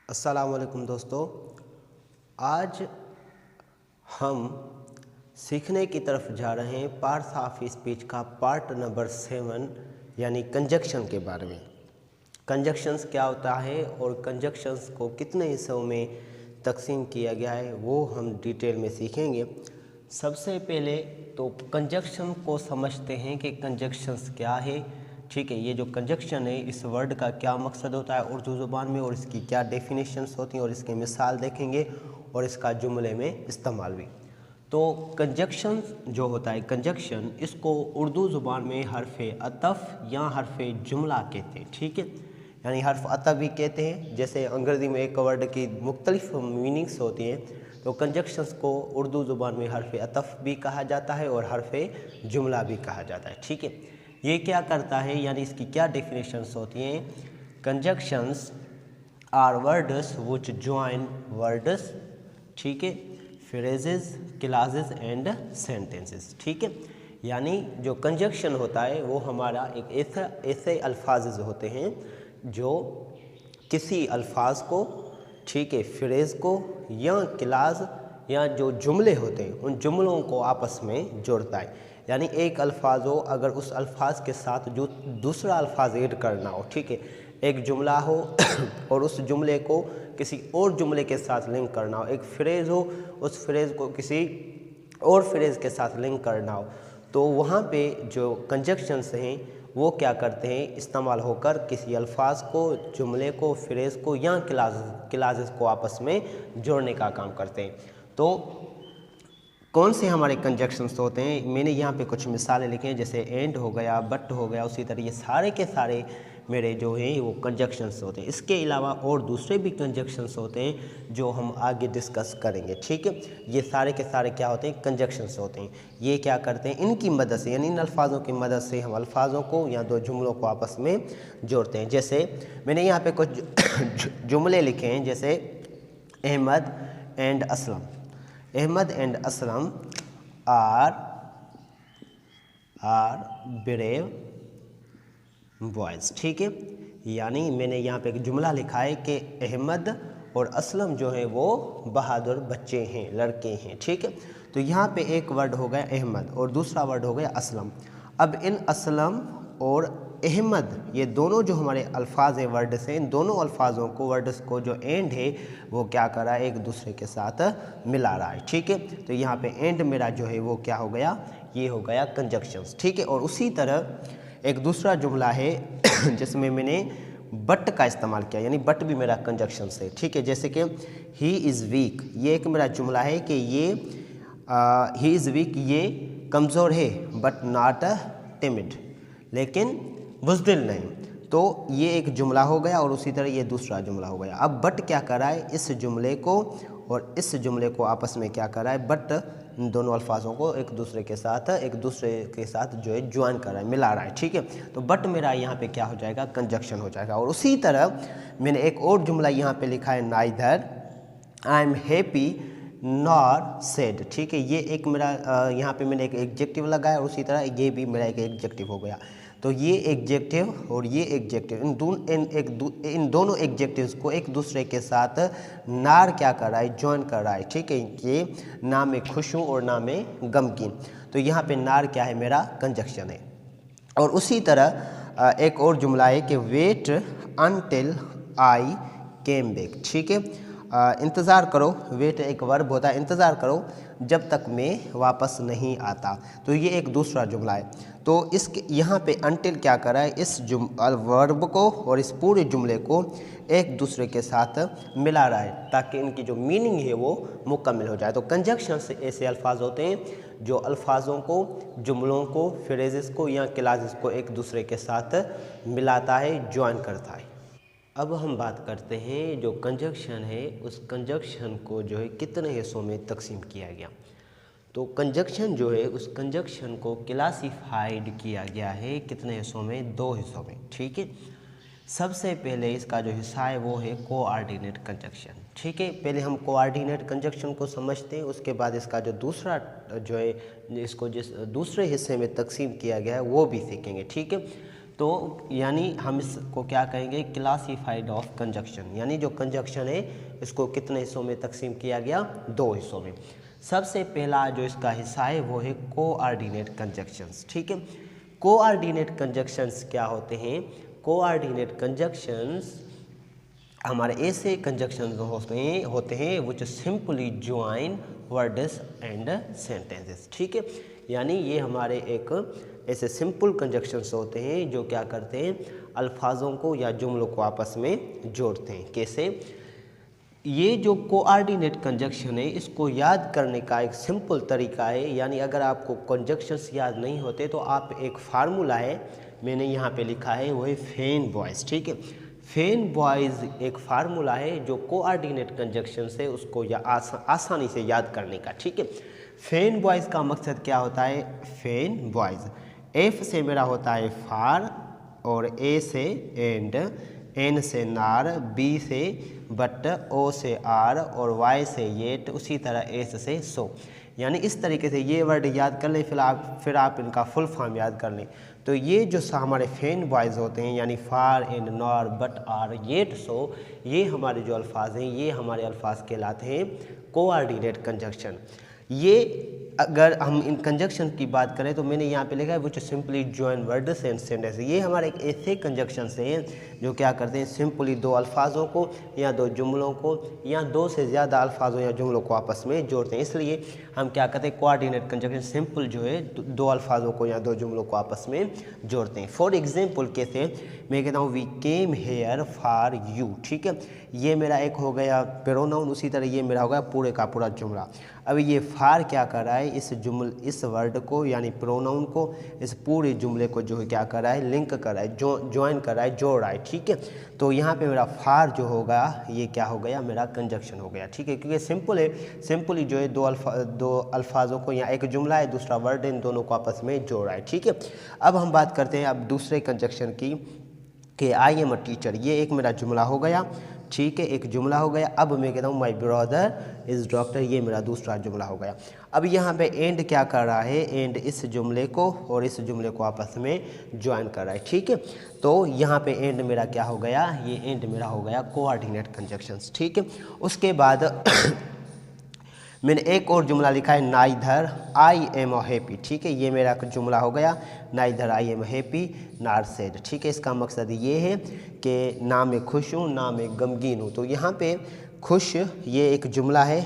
अस्सलाम वालेकुम दोस्तों। आज हम सीखने की तरफ जा रहे हैं पार्ट्स ऑफ स्पीच का पार्ट नंबर 7 यानी कंजक्शन के बारे में। कंजक्शंस क्या होता है और कंजक्शंस को कितने हिस्सों में तकसीम किया गया है वो हम डिटेल में सीखेंगे। सबसे पहले तो कंजक्शन को समझते हैं कि कंजक्शंस क्या है। ठीक है, ये जो कंजक्शन है इस वर्ड का क्या मकसद होता है उर्दू ज़ुबान में और इसकी क्या डेफिनेशंस होती हैं और इसकी मिसाल देखेंगे और इसका जुमले में इस्तेमाल भी। तो कंजक्शन जो होता है कंजक्शन, इसको उर्दू ज़ुबान में हरफ़े अतफ़ या हरफ़े जुमला कहते हैं। ठीक है, यानी हर्फ अतफ़ भी कहते हैं। जैसे अंग्रेज़ी में एक वर्ड की मुख्तलिफ मीनिंग्स होती हैं, तो कंजक्शंस को उर्दू ज़ुबान में हरफ़े अतफ़ भी कहा जाता है और हरफ़े जुमला भी कहा जाता है। ठीक है, ये क्या करता है यानी इसकी क्या डेफिनेशंस होती हैं। Conjunctions are words which join words, ठीक है, फ्रेजेस, क्लॉजेस एंड सेंटेंसेस। ठीक है, यानी जो कंजक्शन होता है वो हमारा एक ऐसे अल्फाज होते हैं जो किसी अल्फाज को, ठीक है, फ्रेज़ को या क्लास या जो जुमले होते हैं उन जुमलों को आपस में जोड़ता है। यानी एक अल्फाज हो, अगर उस अल्फाज के साथ जो दूसरा अल्फाज ऐड करना हो, ठीक है, एक जुमला हो और उस जुमले को किसी और जुमले के साथ लिंक करना हो, एक फ्रेज़ हो, उस फ्रेज़ को किसी और फ्रेज़ के साथ लिंक करना हो, तो वहाँ पे जो कंजक्शंस हैं वो क्या करते हैं, इस्तेमाल होकर किसी अल्फाज को, जुमले को, फ्रेज़ को या क्लासेस को आपस में जोड़ने का काम करते हैं। तो कौन से हमारे कंजक्शंस होते हैं, मैंने यहाँ पे कुछ मिसालें लिखी हैं, जैसे एंड हो गया, बट हो गया, उसी तरह ये सारे के सारे मेरे जो हैं वो कंजक्शंस होते हैं। इसके अलावा और दूसरे भी कंजक्शंस होते हैं जो हम आगे डिस्कस करेंगे। ठीक है, ये सारे के सारे क्या होते हैं, कंजक्शंस होते हैं। ये क्या करते हैं, इनकी मदद से यानी इन अल्फाजों की मदद से हम अल्फाजों को या दो जुमलों को आपस में जोड़ते हैं। जैसे मैंने यहाँ पे कुछ जुमले लिखे हैं, जैसे Ahmed and Aslam. Ahmed and Aslam are brave boys. ठीक है, यानी मैंने यहाँ पे एक जुमला लिखा है कि अहमद और असलम जो है वो बहादुर बच्चे हैं, लड़के हैं। ठीक है, तो यहाँ पे एक वर्ड हो गया अहमद और दूसरा वर्ड हो गया असलम। अब इन असलम और अहमद ये दोनों जो हमारे अल्फाज हैं, वर्ड्स हैं, इन दोनों अल्फाजों को, वर्ड्स को जो एंड है वो क्या कर रहा है, एक दूसरे के साथ मिला रहा है। ठीक है, तो यहाँ पे एंड मेरा जो है वो क्या हो गया, ये हो गया कंजक्शंस। ठीक है, और उसी तरह एक दूसरा जुमला है जिसमें मैंने बट का इस्तेमाल किया, यानी बट भी मेरा कंजक्शन है। ठीक है, जैसे कि ही इज़ वीक, ये एक मेरा जुमला है कि ये ही इज़ वीक, ये कमज़ोर है, बट नॉट टिमिड, लेकिन बुज़दिल नहीं। तो ये एक जुमला हो गया और उसी तरह ये दूसरा जुमला हो गया। अब बट क्या कर रहा है, इस जुमले को और इस जुमले को आपस में क्या कर रहा है, बट दोनों अल्फाजों को एक दूसरे के साथ जो है ज्वाइन कर रहा है, मिला रहा है। ठीक है, तो बट मेरा यहाँ पे क्या हो जाएगा, कंजक्शन हो जाएगा। और उसी तरह मैंने एक और जुमला यहाँ पे लिखा है, neither I am happy nor sad. ठीक है, ये एक मेरा यहाँ पे मैंने एक एडजेक्टिव लगाया और उसी तरह ये भी मेरा एक एडजेक्टिव हो गया। तो ये एडजेक्टिव और ये एडजेक्टिव, इन दोनों एडजेक्टिव्स को एक दूसरे के साथ नार क्या कर रहा है, ज्वाइन कर रहा है। ठीक है, ये ना मैं खुश हूँ और ना मैं गमगीन, तो यहाँ पे नार क्या है, मेरा कंजक्शन है। और उसी तरह एक और जुमला है कि wait until I came back. ठीक है, इंतज़ार करो, वेट एक वर्ब होता है, इंतज़ार करो जब तक मैं वापस नहीं आता, तो ये एक दूसरा जुमला है। तो इसके यहाँ पे अनटिल क्या कर रहा है, इस वर्ब को और इस पूरे जुमले को एक दूसरे के साथ मिला रहा है ताकि इनकी जो मीनिंग है वो मुकम्मल हो जाए। तो कंजक्शन से ऐसे अल्फाज होते हैं जो अल्फाजों को, जुमलों को, फ्रेजेस को या क्लासेस को एक दूसरे के साथ मिलाता है, ज्वाइन करता है। अब हम बात करते हैं जो कंजक्शन है उस कंजक्शन को जो है कितने हिस्सों में तकसीम किया गया। तो कंजक्शन जो है उस कंजक्शन को क्लासिफाइड किया गया है कितने हिस्सों में, 2 हिस्सों में। ठीक है, सबसे पहले इसका जो हिस्सा है वो है कोऑर्डिनेट कंजक्शन। ठीक है, पहले हम कोऑर्डिनेट कंजक्शन को समझते हैं, उसके बाद इसका जो दूसरा जो है इसको जिस दूसरे हिस्से में तकसीम किया गया है वो भी सीखेंगे। ठीक है, तो यानी हम इसको क्या कहेंगे, क्लासीफाइड ऑफ कंजक्शन, यानी जो कंजक्शन है इसको कितने हिस्सों में तकसीम किया गया, 2 हिस्सों में। सबसे पहला जो इसका हिस्सा है वो है कोऑर्डिनेट कंजक्शंस। ठीक है, कोऑर्डिनेट कंजक्शंस क्या होते हैं? कोऑर्डिनेट कंजक्शंस हमारे ऐसे कंजक्शन होते हैं विच simply join words and sentences. ठीक है, यानी ये हमारे एक ऐसे सिंपल कंजक्शंस होते हैं जो क्या करते हैं, अल्फाजों को या जुमलों को आपस में जोड़ते हैं। कैसे? ये जो कोऑर्डिनेट कंजक्शन है इसको याद करने का एक सिंपल तरीका है, यानी अगर आपको कंजक्शंस याद नहीं होते तो आप एक फार्मूला है, मैंने यहाँ पे लिखा है, वो है फेन बॉयज़। ठीक है, फेन बॉयज़ एक फार्मूला है जो कोऑर्डिनेट कंजक्शन है उसको आसानी से याद करने का। ठीक है, फेन बॉयज़ का मकसद क्या होता है? फेन बॉयज़, एफ से मेरा होता है फार, और ए से एंड, एन से नार, बी से बट, ओ से आर, और वाई से येट, उसी तरह एस से सो। यानी इस तरीके से ये वर्ड याद कर लें, फिर आप इनका फुल फॉर्म याद कर लें। तो ये जो हमारे फेन बॉयज़ होते हैं, यानी for and nor but or yet so, ये हमारे जो अल्फाज हैं ये हमारे अल्फाज कहलाते हैं कोऑर्डिनेट कंजक्शन। ये अगर हम इन कंजक्शन की बात करें तो मैंने यहाँ पे लिखा है विच simply join words and sentence. ये हमारे एक ऐसे कंजक्शन हैं जो क्या करते हैं, सिंपली 2 अल्फाजों को या 2 जुमलों को या 2 से ज़्यादा अल्फाजों या जुमलों को आपस में जोड़ते हैं। इसलिए हम क्या करते हैं, कोऑर्डिनेट कंजक्शन सिंपल जो है 2 अल्फाजों को या 2 जुमलों को आपस में जोड़ते हैं। फॉर एग्जाम्पल कैसे, मैं कहता हूँ we came here for you. ठीक है, ये मेरा एक हो गया प्रोनाउन, उसी तरह ये मेरा हो गया पूरे का पूरा जुमला। अब ये फार क्या कर रहा है, इस वर्ड को यानी प्रोनाउन को इस पूरे जुमले को जो है क्या कर रहा है, लिंक कर रहा है, ज्वाइन कर रहा है, जोड़ रहा है। ठीक है, तो यहाँ पे मेरा फार जो होगा ये क्या हो गया, मेरा कंजक्शन हो गया। ठीक है, क्योंकि सिंपल है, सिंपली जो है 2 अल्फाजों को, या एक जुमला है दूसरा वर्ड है, इन दोनों को आपस में जोड़ रहा है। ठीक है, अब हम बात करते हैं अब दूसरे कंजक्शन की, कि आई एम अ टीचर। ये एक मेरा जुमला हो गया। ठीक है, एक जुमला हो गया। अब मैं कहता हूँ माई ब्रदर इज़ डॉक्टर, ये मेरा दूसरा जुमला हो गया। अब यहाँ पे एंड क्या कर रहा है, एंड इस जुमले को और इस जुमले को आपस में ज्वाइन कर रहा है। ठीक है, तो यहाँ पे एंड मेरा क्या हो गया, ये एंड मेरा हो गया कोऑर्डिनेट कंजक्शंस। ठीक है, उसके बाद मैंने एक और जुमला लिखा है, नाइदर आई एम हैप्पी। ठीक है, ये मेरा जुमला हो गया, neither I am happy nor sad. ठीक है, इसका मकसद ये है कि ना मैं खुश हूँ ना मैं गमगीन हूँ। तो यहाँ पे खुश ये एक जुमला है,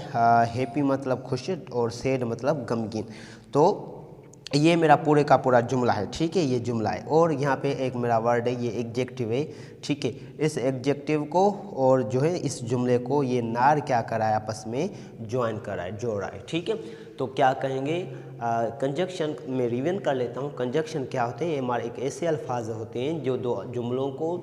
हैप्पी मतलब खुश और सैड मतलब गमगीन। तो ये मेरा पूरे का पूरा जुमला है। ठीक है, ये जुमला है, और यहाँ पे एक मेरा वर्ड है, ये एग्जेक्टिव है। ठीक है, इस एग्जेक्टिव को और जो है इस जुमले को ये नार क्या करा है, आपस में ज्वाइन करा है, जोड़ा है। ठीक है, तो क्या कहेंगे, कंजक्शन में रिवीजन कर लेता हूँ। कंजक्शन क्या होते हैं, हमारे एक ऐसे अल्फाज होते हैं जो 2 जुमलों को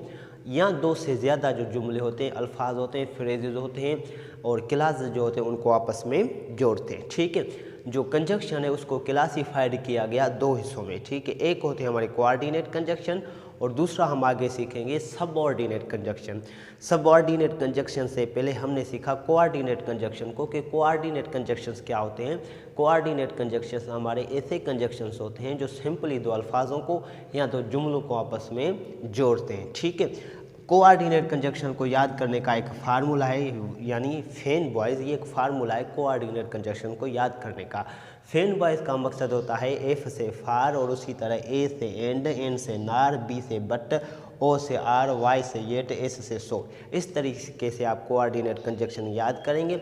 या 2 से ज़्यादा जो जुमले होते हैं, अल्फाज होते हैं, फ्रेजेज होते हैं और क्लास जो होते हैं उनको आपस में जोड़ते हैं। ठीक है, जो कंजक्शन है उसको क्लासीफाइड किया गया 2 हिस्सों में। ठीक है, एक होते हैं हमारे कोऑर्डिनेट कंजक्शन और दूसरा हम आगे सीखेंगे सबऑर्डिनेट कंजक्शन। सबऑर्डिनेट कंजक्शन से पहले हमने सीखा कोऑर्डिनेट कंजक्शन को, कि कोऑर्डिनेट कंजक्शंस क्या होते हैं। कोऑर्डिनेट कंजक्शंस हमारे ऐसे कंजक्शंस होते हैं जो सिंपली 2 अल्फाजों को या 2 जुमलों को आपस में जोड़ते हैं। ठीक है, कोऑर्डिनेट कंजक्शन को याद करने का एक फार्मूला है, यानी फेन बॉयज़, ये एक फार्मूला है कोऑर्डिनेट कंजक्शन को याद करने का। फेन बॉयज़ का मकसद होता है एफ से फार, और उसी तरह ए से एंड, एन से नार, बी से बट, ओ से आर, वाई से येट, एस से सो। इस तरीके से आप कोऑर्डिनेट कंजक्शन याद करेंगे।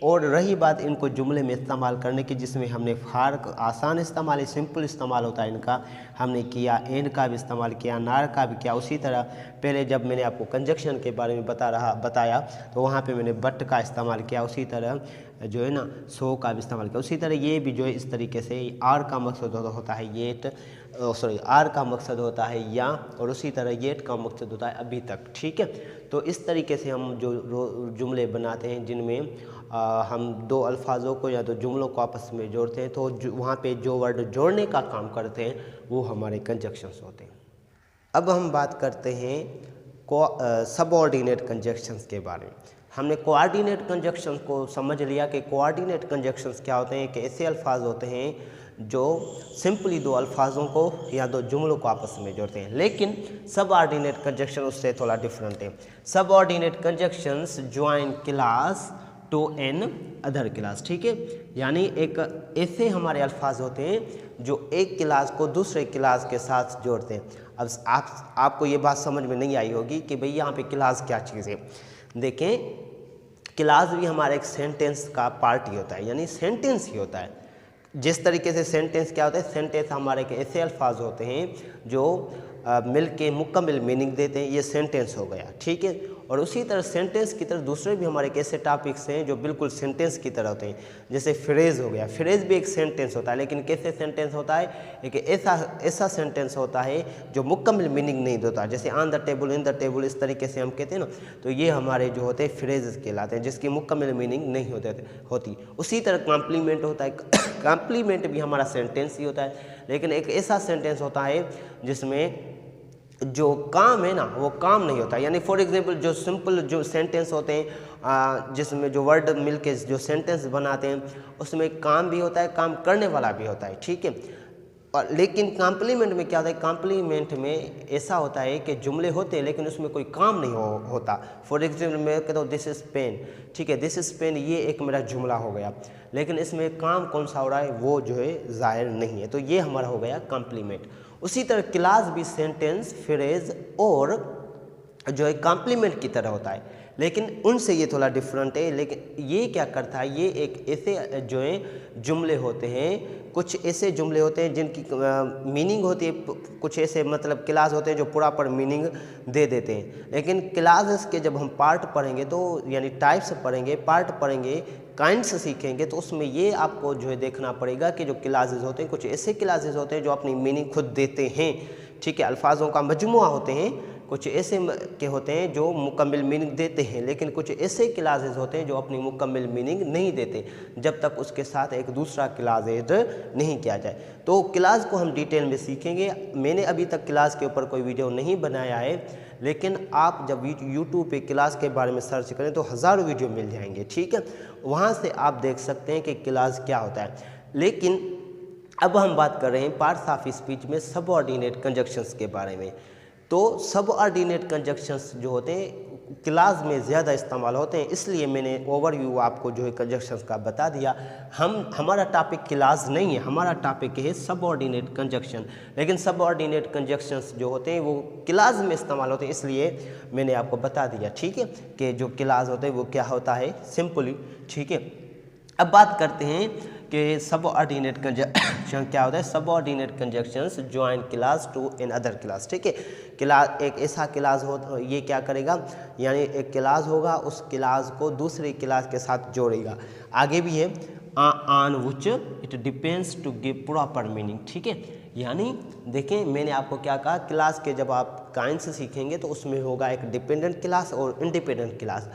और रही बात इनको जुमले में इस्तेमाल करने की, जिसमें हमने फार आसान इस्तेमाल है, सिंपल इस्तेमाल होता है इनका, हमने किया, एंड का भी इस्तेमाल किया, नार का भी किया। उसी तरह पहले जब मैंने आपको कंजक्शन के बारे में बताया तो वहाँ पे मैंने बट का इस्तेमाल किया, उसी तरह जो है ना सो का भी इस्तेमाल किया। उसी तरह ये भी जो है इस तरीके से आर का मकसद होता है येट, आर का मकसद होता है या, और उसी तरह येट का मकसद होता है अभी तक। ठीक है, तो इस तरीके से हम जो जुमले बनाते हैं जिनमें हम 2 अल्फाजों को या 2 जुमलों को आपस में जोड़ते हैं, तो वहाँ पे जो वर्ड जोड़ने का काम करते हैं वो हमारे कंजक्शंस होते हैं। अब हम बात करते हैं सबऑर्डिनेट कंजक्शंस के बारे में। हमने कोऑर्डिनेट कंजक्शंस को समझ लिया कि कोऑर्डिनेट कंजक्शंस क्या होते हैं, कि ऐसे अल्फाज होते हैं जो सिंपली दो अल्फाजों को या दो जुमलों को आपस में जोड़ते हैं। लेकिन सबऑर्डिनेट कंजक्शन उससे थोड़ा डिफरेंट है। Subordinate conjunctions join class to an other class, ठीक है। यानी एक ऐसे हमारे अल्फाज होते हैं जो एक क्लास को दूसरे क्लास के साथ जोड़ते हैं। अब आपको ये बात समझ में नहीं आई होगी कि भाई यहाँ पे क्लास क्या चीज़ है। देखें, क्लास भी हमारा एक सेंटेंस का पार्ट ही होता है, यानी सेंटेंस ही होता है। जिस तरीके से सेंटेंस क्या होता है, सेंटेंस हमारे के ऐसे अल्फाज होते हैं जो मिल के मुकम्मल मीनिंग देते हैं, ये सेंटेंस हो गया, ठीक है। और उसी तरह सेंटेंस की तरह दूसरे भी हमारे ऐसे टॉपिक्स हैं जो बिल्कुल सेंटेंस की तरह होते हैं। जैसे फ्रेज हो गया, फ्रेज भी एक सेंटेंस होता है, लेकिन कैसे सेंटेंस होता है, एक ऐसा सेंटेंस होता है जो मुकम्मल मीनिंग नहीं देता। जैसे on the table, in the table, इस तरीके से हम कहते हैं ना, तो ये हमारे जो होते हैं फ्रेजेस कहलाते हैं, जिसकी मुकम्मल मीनिंग नहीं होती। उसी तरह कॉम्प्लीमेंट होता है, कॉम्प्लीमेंट भी हमारा सेंटेंस ही होता है, लेकिन एक ऐसा सेंटेंस होता है जिसमें जो काम है ना वो काम नहीं होता। यानी फॉर एग्जांपल जो सिंपल जो सेंटेंस होते हैं जिसमें जो वर्ड मिलके जो सेंटेंस बनाते हैं उसमें काम भी होता है, काम करने वाला भी होता है, ठीक है। और लेकिन कॉम्प्लीमेंट में क्या होता है, कॉम्प्लीमेंट में ऐसा होता है कि जुमले होते हैं लेकिन उसमें कोई काम नहीं होता। फॉर एग्जाम्पल मैं कहता हूँ दिस इज़ पेन, ठीक है, दिस इज़ पेन, ये एक मेरा जुमला हो गया, लेकिन इसमें काम कौन सा हो रहा है वो जो है ज़ाहिर नहीं है, तो ये हमारा हो गया कॉम्प्लीमेंट। उसी तरह क्लास भी सेंटेंस, फ्रेज और जो है कॉम्प्लीमेंट की तरह होता है, लेकिन उनसे ये थोड़ा डिफरेंट है। लेकिन ये क्या करता है, ये एक ऐसे जो है जुमले होते हैं, कुछ ऐसे जुमले होते हैं जिनकी मीनिंग होती है, कुछ ऐसे मतलब क्लास होते हैं जो पूरा पर मीनिंग दे देते हैं। लेकिन क्लासेस के जब हम पार्ट पढ़ेंगे तो यानी टाइप्स पढ़ेंगे, पार्ट पढ़ेंगे, काइंड्स सीखेंगे, तो उसमें ये आपको जो है देखना पड़ेगा कि जो क्लासेस होते हैं, कुछ ऐसे क्लासेस होते हैं जो अपनी मीनिंग खुद देते हैं, ठीक है, अल्फाजों का मजमुआ होते हैं। कुछ ऐसे के होते हैं जो मुकम्मल मीनिंग देते हैं, लेकिन कुछ ऐसे क्लासेस होते हैं जो अपनी मुकम्मल मीनिंग नहीं देते जब तक उसके साथ एक दूसरा क्लास ऐड नहीं किया जाए। तो क्लास को हम डिटेल में सीखेंगे। मैंने अभी तक क्लास के ऊपर कोई वीडियो नहीं बनाया है, लेकिन आप जब यूट्यूब पे क्लास के बारे में सर्च करें तो हज़ारों वीडियो मिल जाएंगे, ठीक है, वहाँ से आप देख सकते हैं कि क्लास क्या होता है। लेकिन अब हम बात कर रहे हैं पार्ट्स ऑफ स्पीच में सबऑर्डिनेट कंजक्शंस के बारे में। तो सबऑर्डिनेट कंजक्शंस जो होते हैं क्लास में ज़्यादा इस्तेमाल होते हैं, इसलिए मैंने ओवरव्यू आपको जो है कंजक्शंस का बता दिया। हमारा टॉपिक क्लास नहीं है, हमारा टॉपिक है सबऑर्डिनेट कंजक्शन। लेकिन सबऑर्डिनेट कंजक्शंस जो होते हैं वो क्लास में इस्तेमाल होते हैं, इसलिए मैंने आपको बता दिया, ठीक है, कि जो क्लास होते हैं वो क्या होता है सिंपली, ठीक है। अब बात करते हैं कि सबऑर्डिनेट कंजक्शन क्या होता है। Subordinate conjunctions join class to an other class, ठीक है। क्लास एक ऐसा क्लास हो, ये क्या करेगा, यानी एक क्लास होगा, उस क्लास को दूसरी क्लास के साथ जोड़ेगा। आगे भी है on which it depends to give proper meaning, ठीक है। यानी देखें, मैंने आपको क्या कहा, क्लास के जब आप काइंड्स सीखेंगे तो उसमें होगा एक डिपेंडेंट क्लास और इंडिपेंडेंट क्लास।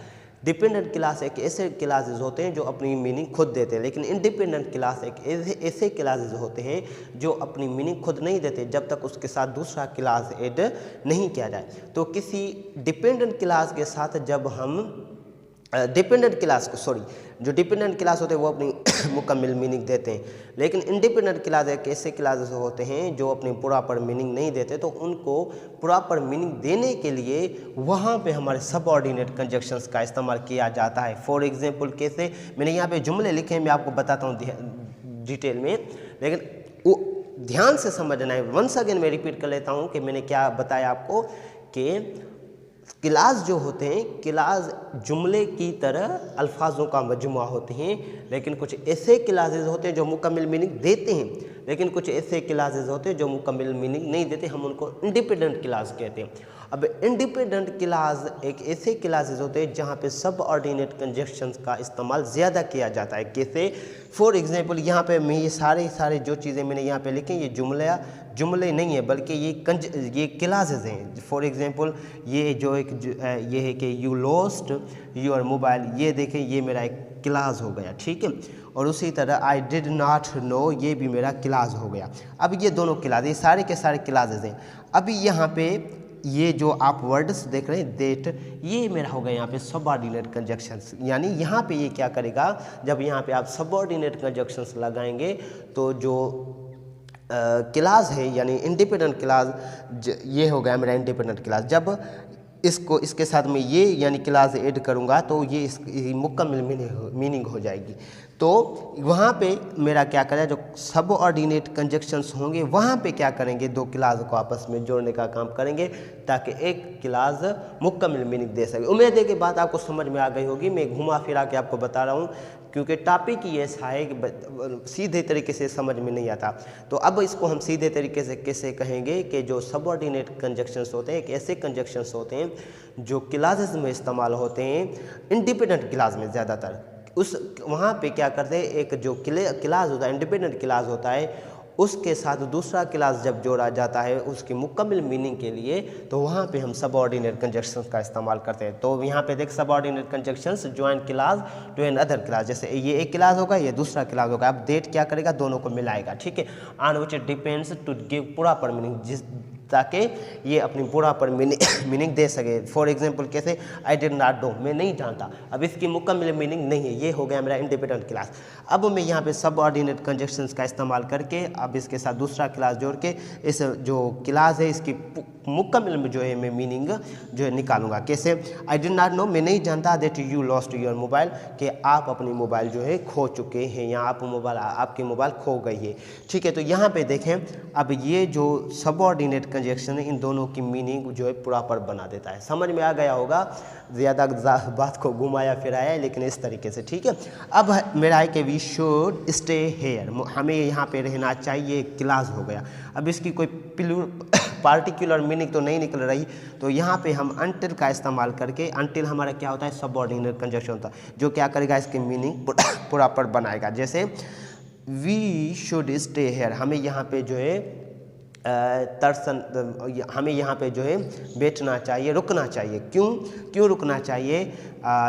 डिपेंडेंट क्लास एक ऐसे क्लासेस होते हैं जो अपनी मीनिंग खुद देते हैं, लेकिन इंडिपेंडेंट क्लास एक ऐसे क्लासेस होते हैं जो अपनी मीनिंग खुद नहीं देते जब तक उसके साथ दूसरा क्लास ऐड नहीं किया जाए। तो किसी डिपेंडेंट क्लास के साथ जब हम डिपेंडेंट क्लास को जो डिपेंडेंट क्लास होते हैं वो अपनी मुकम्मल मीनिंग देते हैं, लेकिन इंडिपेंडेंट क्लास एक ऐसे क्लासेस होते हैं जो अपनी प्रॉपर मीनिंग नहीं देते। तो उनको प्रॉपर मीनिंग देने के लिए वहाँ पे हमारे सबऑर्डिनेट कंजक्शंस का इस्तेमाल किया जाता है। फॉर एग्जांपल कैसे, मैंने यहाँ पे जुमले लिखे हैं, मैं आपको बताता हूँ डिटेल में, लेकिन वो ध्यान से समझना है। वंस अगेन मैं रिपीट कर लेता हूँ कि मैंने क्या बताया आपको कि क्लास जो होते हैं, क्लास जुमले की तरह अल्फाजों का मजमुआ होते हैं, लेकिन कुछ ऐसे क्लासेस होते हैं जो मुकम्मल मीनिंग देते हैं, लेकिन कुछ ऐसे क्लासेस होते हैं जो मुकम्मल मीनिंग नहीं देते, हम उनको इंडिपेंडेंट क्लास कहते हैं। अब इंडिपेंडेंट क्लास एक ऐसे क्लासेस होते हैं जहाँ पे सबऑर्डिनेट कंजक्शंस का इस्तेमाल ज़्यादा किया जाता है। कैसे, फॉर एग्जांपल यहाँ पे मैं ये सारे जो चीज़ें मैंने यहाँ पे लिखी ये जुमले नहीं है, बल्कि ये क्लासेस हैं। फॉर एग्जांपल ये जो ये है कि यू लॉस्ट योर मोबाइल, ये देखें ये मेरा एक क्लास हो गया, ठीक है। और उसी तरह आई डिड नॉट नो, ये भी मेरा क्लास हो गया। अब ये दोनों क्लास, ये सारे के सारे क्लासेस हैं। अभी यहाँ पे ये जो आप वर्ड्स देख रहे हैं दैट, ये मेरा होगा यहाँ पे सबऑर्डिनेट कंजक्शंस। यानी यहाँ पे ये क्या करेगा, जब यहाँ पे आप सबऑर्डिनेट कंजक्शंस लगाएंगे तो जो क्लास है यानी इंडिपेंडेंट क्लास, ये हो गया मेरा इंडिपेंडेंट क्लास। जब इसको इसके साथ में ये यानी क्लास ऐड करूँगा तो ये मुकम्मल मीनिंग हो जाएगी। तो वहाँ पे मेरा क्या करें, जो सबऑर्डिनेट कंजक्शंस होंगे वहाँ पे क्या करेंगे, दो क्लास को आपस में जोड़ने का काम करेंगे ताकि एक क्लास मुकम्मल मीनिंग दे सके। उम्मीद है कि बात आपको समझ में आ गई होगी। मैं घुमा फिरा के आपको बता रहा हूँ क्योंकि टॉपिक ही ऐसा है कि सीधे तरीके से समझ में नहीं आता। तो अब इसको हम सीधे तरीके से कैसे कहेंगे कि जो सबऑर्डिनेट कंजक्शंस होते हैं एक ऐसे कंजक्शंस होते हैं जो क्लासेस में इस्तेमाल होते हैं, इंडिपेंडेंट क्लास में ज़्यादातर। उस वहाँ पे क्या करते हैं, एक जो क्लास होता है इंडिपेंडेंट क्लास होता है, उसके साथ दूसरा क्लास जब जोड़ा जाता है उसकी मुकम्मल मीनिंग के लिए, तो वहाँ पे हम सबऑर्डिनेट कंजक्शंस का इस्तेमाल करते हैं। तो यहाँ पे देख subordinate conjunctions join class to an other class, जैसे ये एक क्लास होगा ये दूसरा क्लास होगा। अब दैट क्या करेगा, दोनों को मिलाएगा, ठीक है। On which it depends to give proper meaning, जिस ताकि ये अपनी प्रॉपर मीनिंग दे सके। फॉर एग्जांपल कैसे, आई डिड नॉट नो, मैं नहीं जानता, अब इसकी मुकम्मल मीनिंग नहीं है, ये हो गया मेरा इंडिपेंडेंट क्लास। अब मैं यहाँ पे सबऑर्डिनेट कंजक्शंस का इस्तेमाल करके अब इसके साथ दूसरा क्लास जोड़ के इस जो क्लास है इसकी मुकम्मल में जो है मैं मीनिंग जो है निकालूंगा। कैसे, आई डिड नॉट नो, मैं नहीं जानता, that you lost your mobile, कि आप अपनी मोबाइल जो है खो चुके हैं या आपकी मोबाइल खो गई है, ठीक है। तो यहाँ पे देखें, अब ये जो सबऑर्डिनेट कंजक्शन है इन दोनों की मीनिंग जो है प्रॉपर बना देता है। समझ में आ गया होगा, ज़्यादा बात को घुमाया फिराया है लेकिन इस तरीके से, ठीक है। अब मेरा है कि वी शुड स्टे हेयर, हमें यहाँ पे रहना चाहिए, क्लास हो गया। अब इसकी कोई पार्टिकुलर मीनिंग तो नहीं निकल रही, तो यहाँ पे हम अनटिल का इस्तेमाल करके, अनटिल हमारा क्या होता है सबऑर्डिनेट कंजक्शन होता है, जो क्या करेगा इसकी मीनिंग प्रॉपर बनाएगा। जैसे वी शुड स्टे हेयर, हमें यहाँ पे जो है हमें यहाँ पे जो है बैठना चाहिए, रुकना चाहिए। क्यों रुकना चाहिए,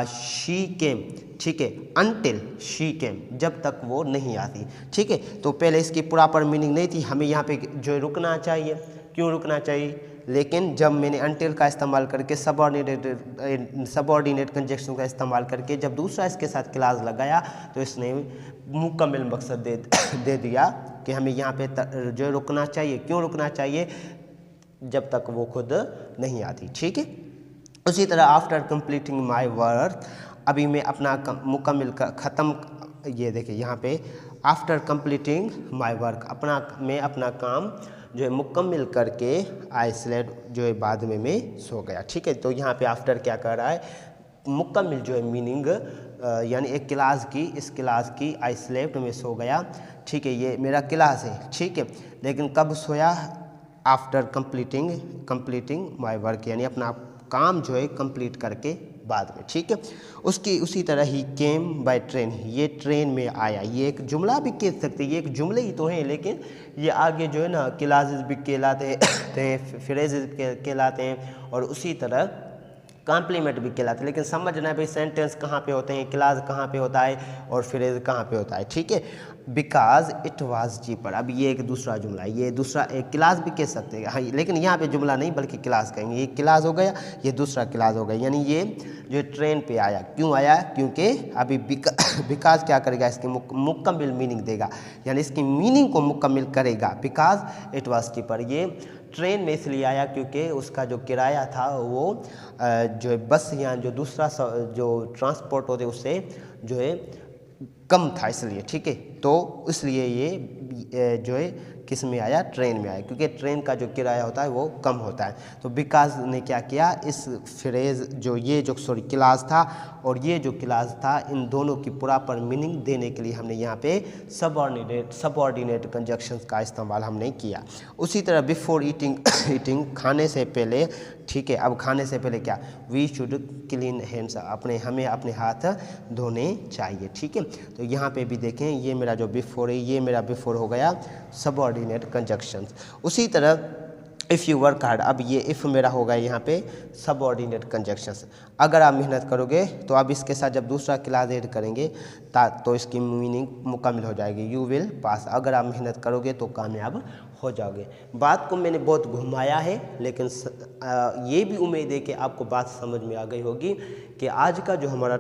शी केम, ठीक है, अनटिल शी केम, जब तक वो नहीं आती, ठीक है। तो पहले इसकी प्रॉपर मीनिंग नहीं थी, हमें यहाँ पे जो है रुकना चाहिए। क्यों रुकना चाहिए, लेकिन जब मैंने अनटिल का इस्तेमाल करके सबऑर्डिनेट कंजक्शन का इस्तेमाल करके जब दूसरा इसके साथ क्लास लगाया तो इसने मुकम्मल मकसद दे दिया कि हमें यहाँ पे जो रुकना चाहिए। क्यों रुकना चाहिए, जब तक वो खुद नहीं आती, ठीक है। उसी तरह आफ्टर कंप्लीटिंग माय वर्क, अभी मैं अपना मुकम्मल ख़त्म, ये देखिए यहाँ पे आफ्टर कंप्लीटिंग माय वर्क, मैं अपना काम जो है मुकम्मल करके आई स्लेप्ट, जो है बाद में मैं सो गया, ठीक है। तो यहाँ पे आफ्टर क्या कर रहा है, मुकम्मल जो है मीनिंग यानी एक क्लास की, इस क्लास की आई स्लेप्ट, में सो गया, ठीक है। ये मेरा क्लास है, ठीक है। लेकिन कब सोया, आफ्टर कंप्लीटिंग माय वर्क, यानी अपना काम जो है कंप्लीट करके बाद में, ठीक है। उसी तरह ही केम बाय ट्रेन, ये ट्रेन में आया, ये एक जुमला भी कह सकते हैं, ये एक जुमले ही तो हैं, लेकिन ये आगे जो है ना क्लासेस भी कहलाते हैं, फ्रेजेस कहलाते हैं, और उसी तरह कॉम्प्लीमेंट भी कहलाते हैं। लेकिन समझना है भाई सेंटेंस कहाँ पे होते हैं, क्लास कहाँ पे होता है और फ्रेज कहाँ पे होता है, ठीक है। बिकॉज इट वाज चीपर, अब ये एक दूसरा जुमला है, ये दूसरा एक क्लास भी कह सकते हैं, हाँ, लेकिन यहाँ पे जुमला नहीं बल्कि क्लास कहेंगे। ये क्लास हो गया, ये दूसरा क्लास हो गया, यानी ये जो ट्रेन पे आया। क्यों आया, क्योंकि अभी बिकॉज क्या करेगा, इसकी मुकम्मल मीनिंग देगा, यानी इसकी मीनिंग को मुकम्मल करेगा। बिकॉज इट वाज चीपर, ये ट्रेन में इसलिए आया क्योंकि उसका जो किराया था वो जो है बस या जो दूसरा जो ट्रांसपोर्ट होते उससे जो है कम था, इसलिए, ठीक है। तो इसलिए ये जो है किस में आया, ट्रेन में आया, क्योंकि ट्रेन का जो किराया होता है वो कम होता है। तो बिकॉज ने क्या किया, इस फ्रेज जो ये जो क्लास था और ये जो क्लास था, इन दोनों की प्रॉपर मीनिंग देने के लिए हमने यहाँ पे सबऑर्डिनेट कंजक्शंस का इस्तेमाल हमने किया। उसी तरह बिफोर ईटिंग खाने से पहले, ठीक है। अब खाने से पहले क्या, वी शुड क्लीन हैंड्स, हमें अपने हाथ धोने चाहिए, ठीक है। तो यहाँ पे भी देखें, ये मेरा जो बिफोर है, ये मेरा बिफोर हो गया सबऑर्डिनेट कंजक्शंस। उसी तरह इफ़ यू वर्क हार्ड, अब ये इफ़ मेरा होगा यहाँ पे सबऑर्डिनेट कंजक्शंस। अगर आप मेहनत करोगे तो अब इसके साथ जब दूसरा क्लास ऐड करेंगे तो इसकी मीनिंग मुकम्मल हो जाएगी, यू विल पास। अगर आप मेहनत करोगे तो कामयाब हो जाओगे। बात को मैंने बहुत घुमाया है, लेकिन ये भी उम्मीद है कि आपको बात समझ में आ गई होगी कि आज का जो हमारा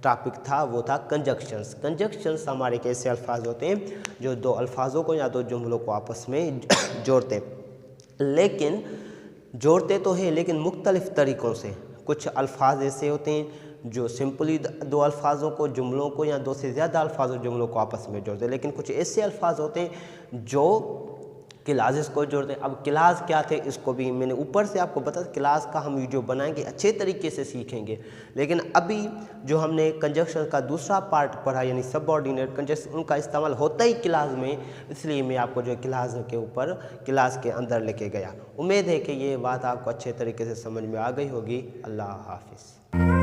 टॉपिक था वो था कंजक्शंस। कंजक्शंस हमारे एक ऐसे अल्फाज होते हैं जो दो अल्फाजों को या दो जुमलों को आपस में जोड़ते हैं, लेकिन जोड़ते तो हैं लेकिन मुख्तलिफ तरीक़ों से। कुछ अल्फाज ऐसे होते हैं जो सिंपली दो अल्फाजों को, जुमलों को या दो से ज़्यादा अल्फाजों जुमलों को आपस में जोड़ते हैं, लेकिन कुछ ऐसे अल्फाज होते हैं जो क्लासेस को जोड़ते हैं। अब क्लास क्या थे इसको भी मैंने ऊपर से आपको बता, क्लास का हम वीडियो बनाएंगे, अच्छे तरीके से सीखेंगे। लेकिन अभी जो हमने कंजक्शन का दूसरा पार्ट पढ़ा यानी सबऑर्डिनेट कंजक्शन, उनका इस्तेमाल होता ही क्लास में, इसलिए मैं आपको जो क्लास के ऊपर, क्लास के अंदर लेके गया। उम्मीद है कि ये बात आपको अच्छे तरीके से समझ में आ गई होगी। अल्लाह हाफिज़।